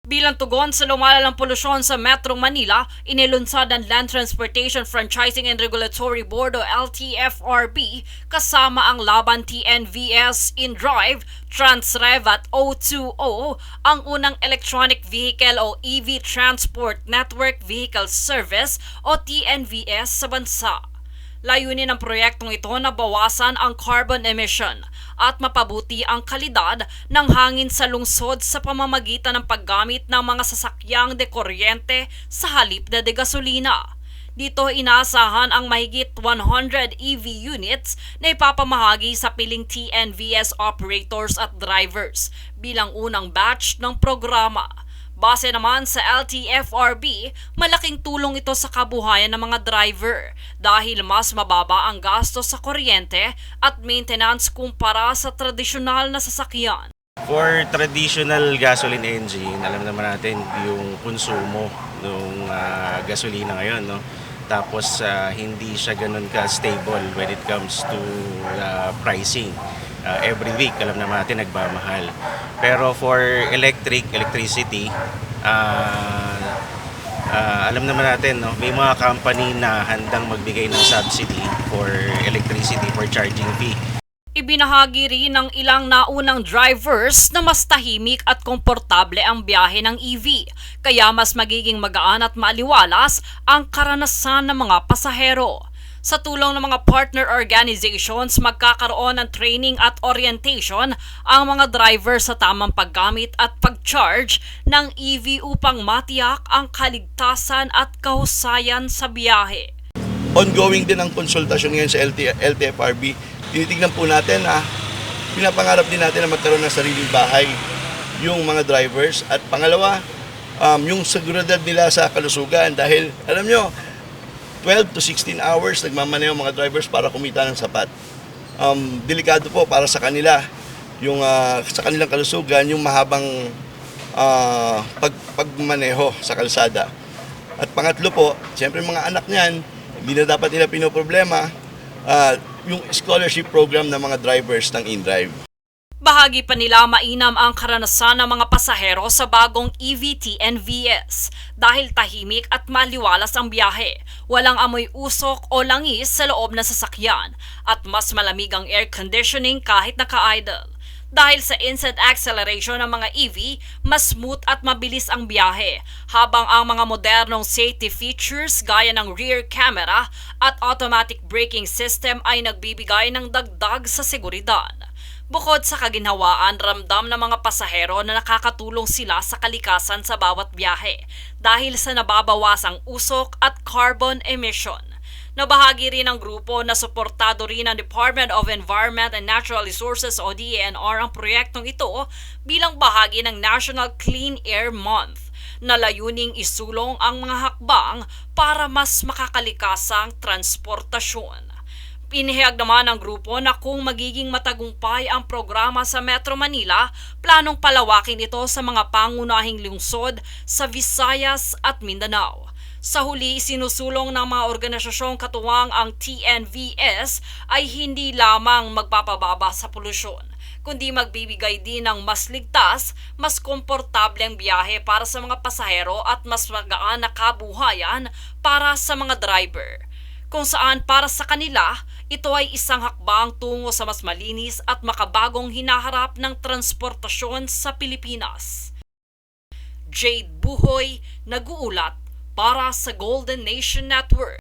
Bilang tugon sa lumalalang polusyon sa Metro Manila, inilunsad ng Land Transportation Franchising and Regulatory Board o LTFRB kasama ang Laban TNVS InDrive, Transrev at O2O ang unang Electronic Vehicle o EV Transport Network Vehicle Service o TNVS sa bansa. Layunin ng proyektong ito na bawasan ang carbon emission at mapabuti ang kalidad ng hangin sa lungsod sa pamamagitan ng paggamit ng mga sasakyang dekuryente sa halip na degasolina. Dito inaasahan ang mahigit 100 EV units na ipapamahagi sa piling TNVS operators at drivers bilang unang batch ng programa. Base naman sa LTFRB, malaking tulong ito sa kabuhayan ng mga driver dahil mas mababa ang gastos sa kuryente at maintenance kumpara sa tradisyonal na sasakyan. For traditional gasoline engine, alam naman natin yung konsumo ng gasolina ngayon, no? Tapos hindi siya ganun ka-stable when it comes to pricing. Every week, alam naman natin, nagbamahal. Pero for electricity, alam naman natin, no, may mga company na handang magbigay ng subsidy for electricity for charging fee. Ibinahagi rin ng ilang naunang drivers na mas tahimik at komportable ang biyahe ng EV, kaya mas magiging magaan at maliwalas ang karanasan ng mga pasahero. Sa tulong ng mga partner organizations, magkakaroon ng training at orientation ang mga driver sa tamang paggamit at pag-charge ng EV upang matiyak ang kaligtasan at kahusayan sa biyahe. Ongoing din ang konsultasyon ngayon sa LTFRB. Tinitignan po natin na pinapangarap din natin na magkaroon ng sariling bahay yung mga drivers. At pangalawa, yung seguridad nila sa kalusugan dahil alam nyo, 12 to 16 hours nagmamaneho mga drivers para kumita ng sapat. Delikado po para sa kanila, yung sa kanilang kalusugan, yung mahabang pagmaneho sa kalsada. At pangatlo po, siyempre mga anak niyan, hindi na dapat nila pinoproblema yung scholarship program ng mga drivers ng InDrive. Bahagi pa nila mainam ang karanasan ng mga pasahero sa bagong EV-TNVS dahil tahimik at maliwalas ang biyahe, walang amoy usok o langis sa loob ng sasakyan at mas malamig ang air conditioning kahit naka-idle. Dahil sa instant acceleration ng mga EV, mas smooth at mabilis ang biyahe, habang ang mga modernong safety features gaya ng rear camera at automatic braking system ay nagbibigay ng dagdag sa seguridad. Bukod sa kaginhawaan, ramdam ng mga pasahero na nakakatulong sila sa kalikasan sa bawat biyahe dahil sa nababawasang usok at carbon emission. Nabahagi rin ng grupo na suportado rin ng Department of Environment and Natural Resources o DENR ang proyektong ito bilang bahagi ng National Clean Air Month na layuning isulong ang mga hakbang para mas makakalikasang transportasyon. Inihayag naman ng grupo na kung magiging matagumpay ang programa sa Metro Manila, planong palawakin ito sa mga pangunahing lungsod sa Visayas at Mindanao. Sa huli, sinusulong ng mga organisasyong katuwang ang TNVS ay hindi lamang magpapababa sa polusyon, kundi magbibigay din ng mas ligtas, mas komportable ang biyahe para sa mga pasahero at mas magaan na kabuhayan para sa mga driver. Kung saan para sa kanila, ito ay isang hakbang tungo sa mas malinis at makabagong hinaharap ng transportasyon sa Pilipinas. Jade Buhoy, nag-uulat para sa Golden Nation Network.